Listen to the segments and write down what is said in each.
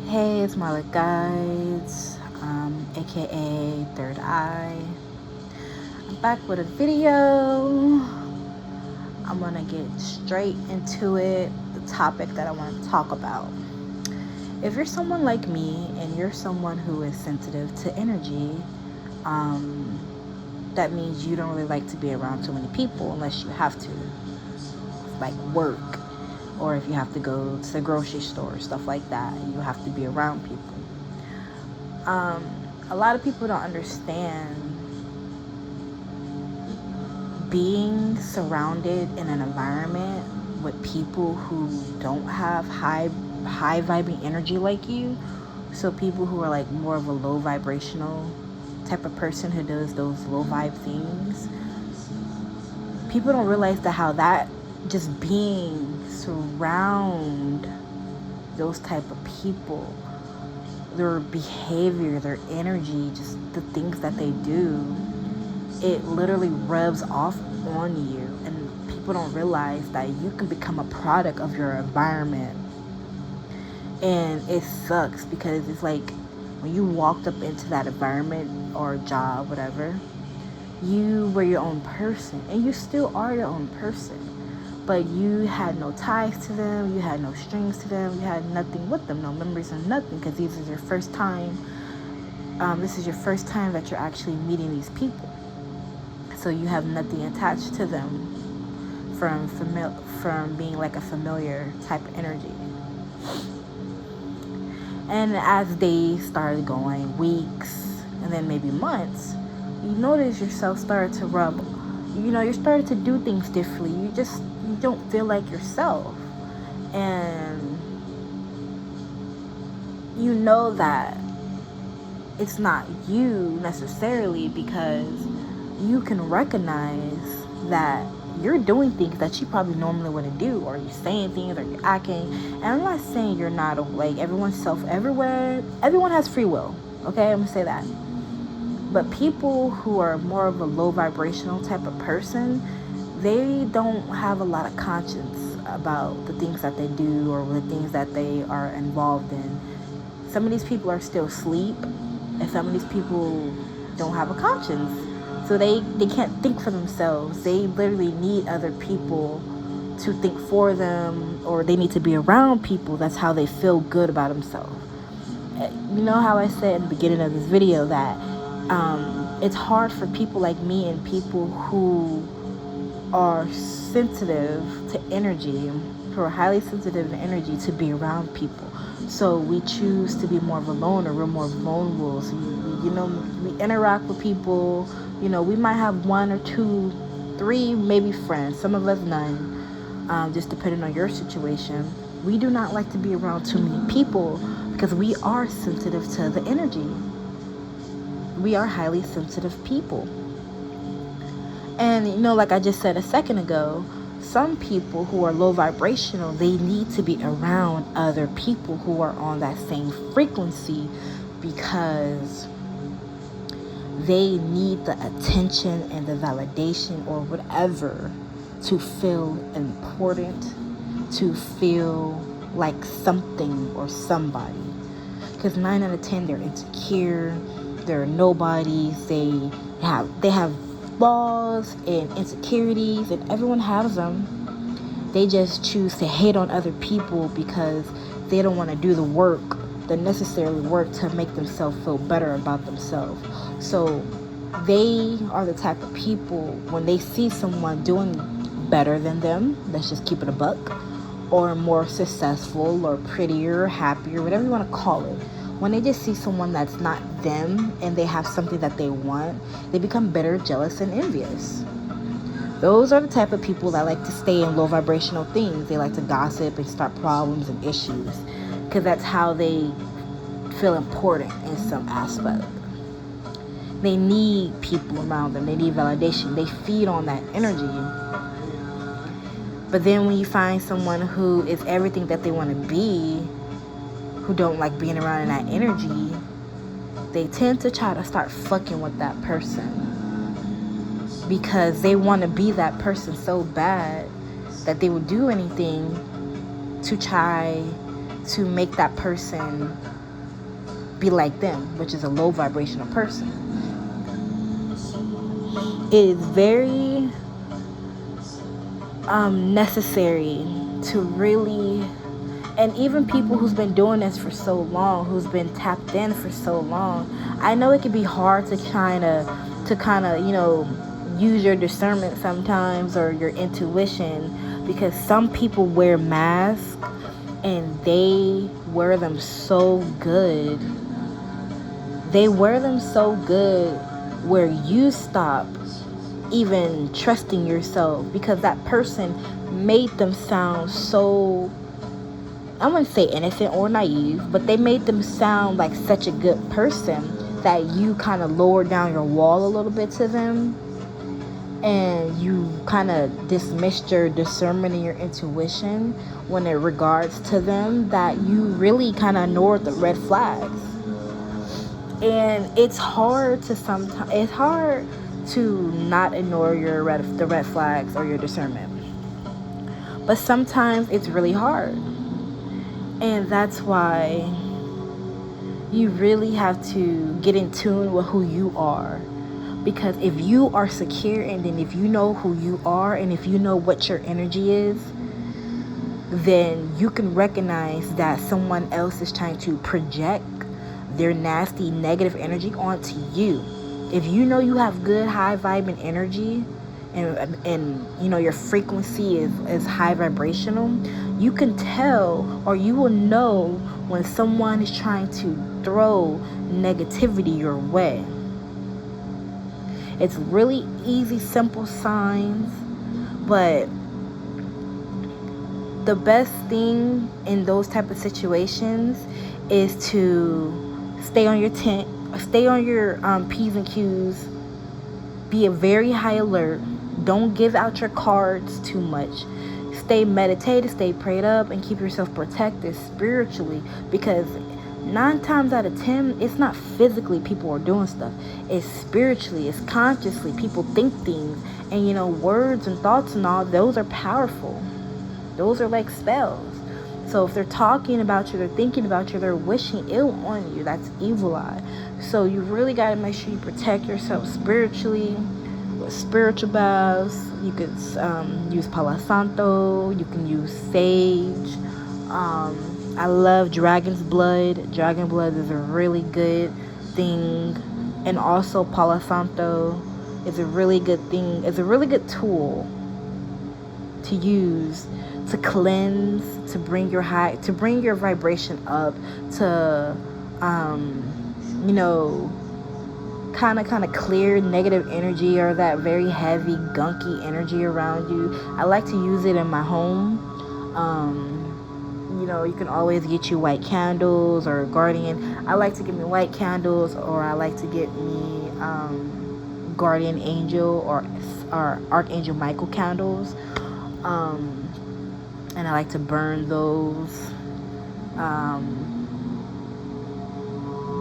Hey, it's Marla Guides, aka Third Eye. I'm back with a video. I'm gonna get straight into it, the topic that I want to talk about. If you're someone like me and you're someone who is sensitive to energy, that means you don't really like to be around too many people unless you have to, like work, or if you have to go to the grocery store, stuff like that. You have to be around people. A lot of people don't understand being surrounded in an environment with people who don't have high vibing energy like you. So people who are like more of a low vibrational type of person who does those low vibe things. People don't realize that how that just being surround those type of people, their behavior, their energy, just the things that they do, it literally rubs off on you. And people don't realize that you can become a product of your environment. And it sucks because it's like when you walked up into that environment or job, whatever, you were your own person, and you still are your own person, but you had no ties to them, you had no strings to them, you had nothing with them, no memories or nothing, because this is your first time that you're actually meeting these people. So you have nothing attached to them from being like a familiar type of energy. And as days started going, weeks, and then maybe months, you notice yourself started to rub. You started to do things differently. You don't feel like yourself. And you know that it's not you necessarily, because you can recognize that you're doing things that you probably normally wouldn't do, or you're saying things, or you're acting. And I'm not saying you're not, like, everyone's everywhere. Everyone has free will. Okay, I'm gonna say that. But people who are more of a low vibrational type of person, they don't have a lot of conscience about the things that they do or the things that they are involved in. Some of these people are still asleep, and some of these people don't have a conscience. So they can't think for themselves. They literally need other people to think for them, or they need to be around people. That's how they feel good about themselves. You know how I said in the beginning of this video that it's hard for people like me and people who are sensitive to energy, who are highly sensitive to energy, to be around people. So we choose to be more of a loner. We're more vulnerable. So we interact with people. We might have 1 or 2, 3 maybe friends. Some of us none, just depending on your situation. We do not like to be around too many people because we are sensitive to the energy. We are highly sensitive people. And like I just said a second ago, some people who are low vibrational, they need to be around other people who are on that same frequency, because they need the attention and the validation or whatever to feel important, to feel like something or somebody. Because 9 out of 10, they're insecure, they're nobodies, they have flaws and insecurities, and everyone has them. They just choose to hate on other people because they don't want to do the necessary work to make themselves feel better about themselves. So they are the type of people, when they see someone doing better than them, let's just keep it a buck, or more successful or prettier, happier, whatever you want to call it, when they just see someone that's not them and they have something that they want, they become bitter, jealous, and envious. Those are the type of people that like to stay in low vibrational things. They like to gossip and start problems and issues, because that's how they feel important in some aspect. They need people around them. They need validation. They feed on that energy. But then when you find someone who is everything that they want to be, who don't like being around in that energy, they tend to try to start fucking with that person, because they want to be that person so bad that they would do anything to try to make that person be like them, which is a low vibrational person. It is very necessary to really, and even people who's been doing this for so long, who's been tapped in for so long, I know it can be hard to kind of use your discernment sometimes, or your intuition, because some people wear masks and they wear them so good. They wear them so good where you stop even trusting yourself, because that person made them sound so, I wouldn't say innocent or naive, but they made them sound like such a good person that you kind of lowered down your wall a little bit to them, and you kind of dismissed your discernment and your intuition when it regards to them, that you really kind of ignored the red flags. And it's hard to not ignore the red flags or your discernment, but sometimes it's really hard. And that's why you really have to get in tune with who you are. Because if you are secure, and then if you know who you are, and if you know what your energy is, then you can recognize that someone else is trying to project their nasty negative energy onto you. If you know you have good high vibing energy, and your frequency is high vibrational, you can tell, or you will know when someone is trying to throw negativity your way. It's really easy, simple signs, but the best thing in those type of situations is to stay on your P's and Q's. Be a very high alert. Don't give out your cards too much. Stay meditated, stay prayed up, and keep yourself protected spiritually, because 9 times out of 10, it's not physically people are doing stuff. It's spiritually, it's consciously. People think things, and words and thoughts and all, those are powerful. Those are like spells. So if they're talking about you, they're thinking about you, they're wishing ill on you, that's evil eye. So you really got to make sure you protect yourself spiritually with spiritual baths. You could use Palo Santo. You can use sage. I love dragon's blood. Dragon blood is a really good thing. And also Palo Santo is a really good thing. It's a really good tool to use to cleanse, to bring your vibration up, to kind of clear negative energy, or that very heavy gunky energy around you. I like to use it in my home. You can always get you white candles or guardian. I like to get me white candles, or I like to get me guardian angel or Archangel Michael candles. And I like to burn those.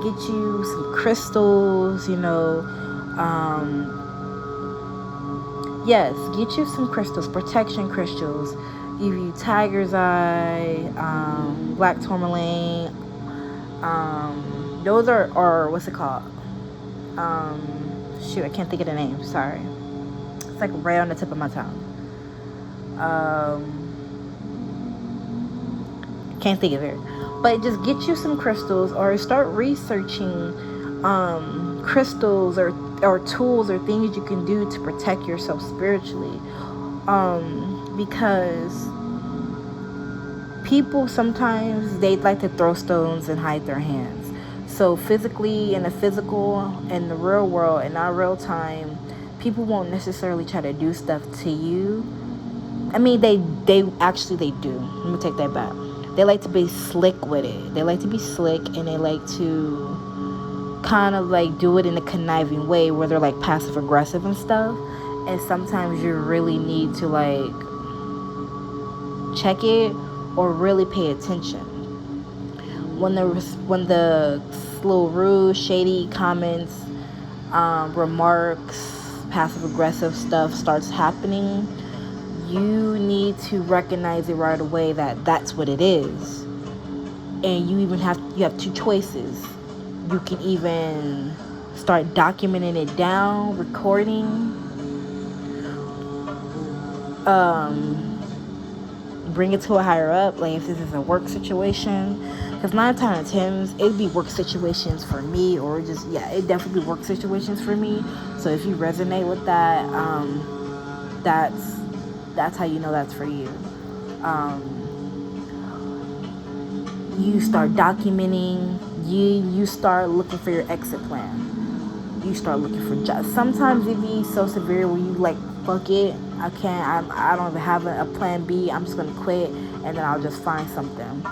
Get you some crystals, yes, get you some crystals, protection crystals. Give you tiger's eye, black tourmaline. Those are what's it called? Shoot, I can't think of the name. Sorry, it's like right on the tip of my tongue. Can't think of it. But just get you some crystals, or start researching crystals or tools or things you can do to protect yourself spiritually. Because people sometimes, they like to throw stones and hide their hands. So physically, in the real world, in our real time, people won't necessarily try to do stuff to you. I mean, they do. Let me take that back. They like to be slick with it. They like to be slick, and they like to kind of like do it in a conniving way where they're like passive aggressive and stuff. And sometimes you really need to like check it or really pay attention. When the little rude, shady comments, remarks, passive aggressive stuff starts happening, you need to recognize it right away that that's what it is. And you have 2 choices. You can even start documenting it down, recording, bring it to a higher up, like if this is a work situation, because 9 times out of 10 it'd be work situations for me, or just, yeah, it definitely be work situations for me. So if you resonate with that, that's how you know that's for you. You start documenting, you start looking for your exit plan. You start looking for jobs. Sometimes it be so severe where you like, fuck it, I don't even have a plan B, I'm just gonna quit, and then I'll just find something,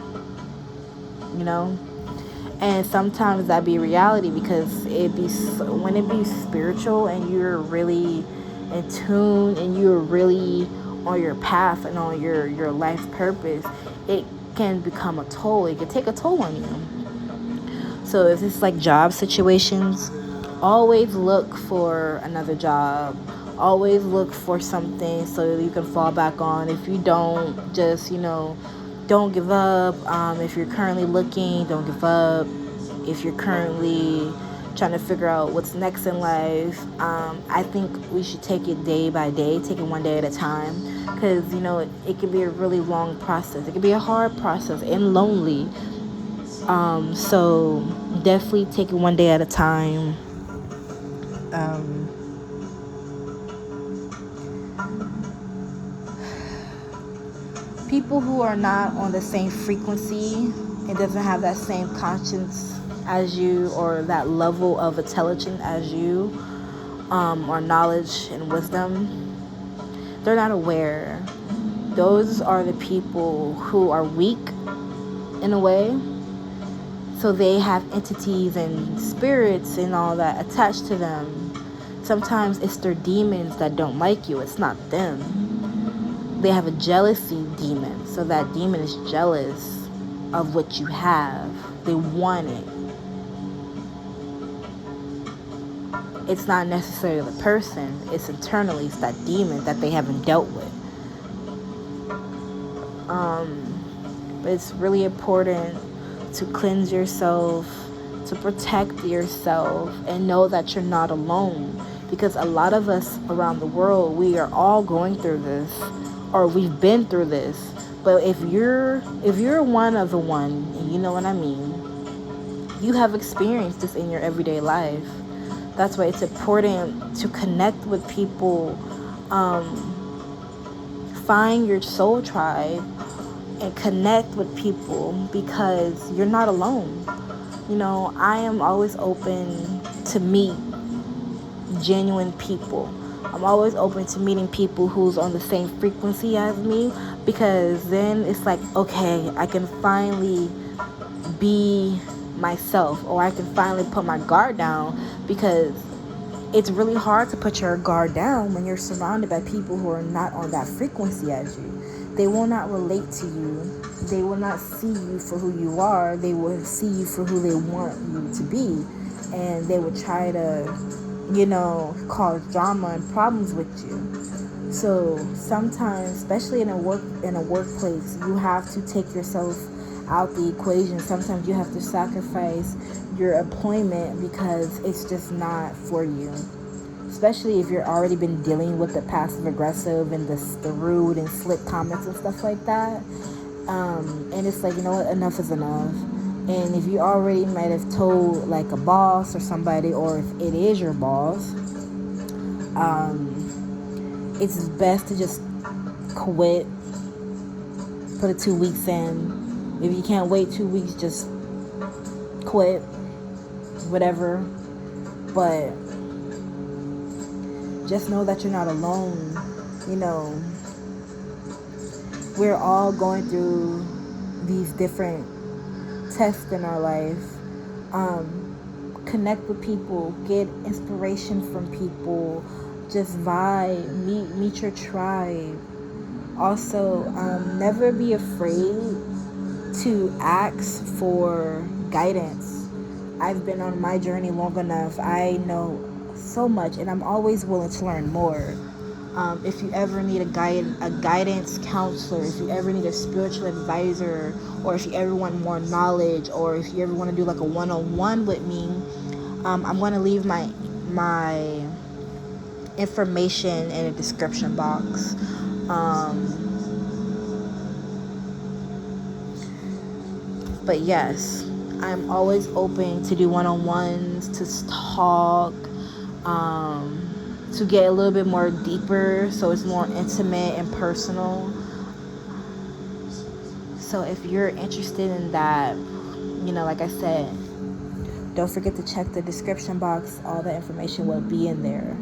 you know. And sometimes that be reality, because when it be spiritual and you're really in tune and you're really on your path and on your life purpose, it can become a toll. It can take a toll on you. So if it's like job situations, always look for another job. Always look for something so that you can fall back on. If you don't, just, don't give up. If you're currently looking, don't give up. If you're currently trying to figure out what's next in life, I think we should take it day by day, take it one day at a time, because it can be a really long process. It can be a hard process and lonely. So definitely take it one day at a time. People who are not on the same frequency and doesn't have that same conscience as you, or that level of intelligence as you, or knowledge and wisdom, they're not aware. Those are the people who are weak in a way. So they have entities and spirits and all that attached to them. Sometimes it's their demons that don't like you. It's not them. They have a jealousy demon. So that demon is jealous of what you have. They want it. It's not necessarily the person. It's internally. It's that demon that they haven't dealt with. But it's really important to cleanse yourself, to protect yourself, and know that you're not alone. Because a lot of us around the world, we are all going through this, or we've been through this. But if you're one of the one, you know what I mean, you have experienced this in your everyday life. That's why it's important to connect with people, find your soul tribe, and connect with people, because you're not alone. I am always open to meet genuine people. I'm always open to meeting people who's on the same frequency as me, because then it's like, okay, I can finally be myself, or I can finally put my guard down, because it's really hard to put your guard down when you're surrounded by people who are not on that frequency as you. They will not relate to you. They will not see you for who you are. They will see you for who they want you to be. And they will try to, cause drama and problems with you. So sometimes, especially in a workplace, you have to take yourself out the equation. Sometimes you have to sacrifice your employment because it's just not for you. Especially if you're already been dealing with the passive aggressive and the rude and slick comments and stuff like that. And it's like, enough is enough. And if you already might have told like a boss or somebody, or if it is your boss, it's best to just quit, put it 2 weeks in. If you can't wait 2 weeks, just quit, whatever. But just know that you're not alone. We're all going through these different tests in our life. Connect with people, get inspiration from people, just vibe, meet your tribe. Also, never be afraid to ask for guidance. I've been on my journey long enough. I know so much, and I'm always willing to learn more. If you ever need a guidance counselor, if you ever need a spiritual advisor, or if you ever want more knowledge, or if you ever want to do like a one-on-one with me, I'm going to leave my information in the description box. But yes, I'm always open to do one-on-ones, to talk, to get a little bit more deeper, so it's more intimate and personal. So if you're interested in that, like I said, don't forget to check the description box. All the information will be in there.